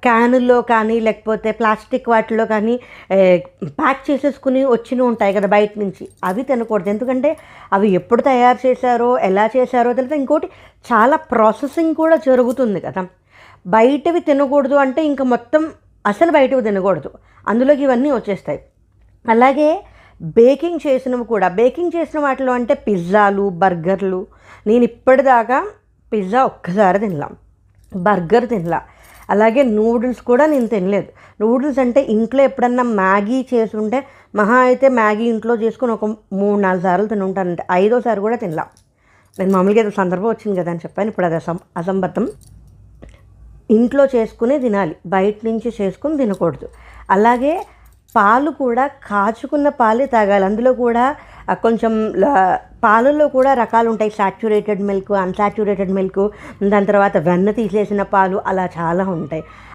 క్యానుల్లో కానీ, లేకపోతే ప్లాస్టిక్ వాటిల్లో కానీ ఆహ్, ప్యాక్ చేసేసుకొని వచ్చినవి ఉంటాయి కదా బయట నుంచి. అవి తినకూడదు. ఎందుకంటే అవి ఎప్పుడు తయారు చేశారో, ఎలా చేశారో తెలీదు. ఇంకోటి చాలా ప్రాసెసింగ్ కూడా జరుగుతుంది కదా! బయటవి తినకూడదు అంటే ఇంక మొత్తం అసలు బయటవి తినకూడదు. అందులోకి ఇవన్నీ వచ్చేస్తాయి. అలాగే బేకింగ్ చేసిన వాటిలో అంటే పిజ్జాలు, బర్గర్‌లు నేనిప్పటిదాకా పిజ్జా ఒక్కసారి తినలా. బర్గర్ తినలా. అలాగే నూడిల్స్ కూడా నేను తినలేదు. నూడిల్స్ అంటే ఇంట్లో ఎప్పుడన్నా మ్యాగీ చేసుంటే మహా అయితే మ్యాగీ ఇంట్లో చేసుకొని ఒక 3, 4 సార్లు తినుంటానంతే. ఐదోసారి కూడా తినలా. నేను మామూలుగా ఏదో సందర్భం వచ్చింది కదా అని చెప్పాను. ఇప్పుడు అది అసంబద్ధం. ఇంట్లో చేసుకునే తినాలి. బయట నుంచి చేసుకొని తినకూడదు. అలాగే పాలు కూడా కాచుకున్న పాలే తాగాలి. అందులో కూడా కొంచెం పాలల్లో కూడా రకాలుంటాయి. సాచ్యురేటెడ్ మిల్క్, అన్‌సాచ్యురేటెడ్ మిల్క్, దాని తర్వాత వెన్న తీసేసిన పాలు అలా చాలా ఉంటాయి.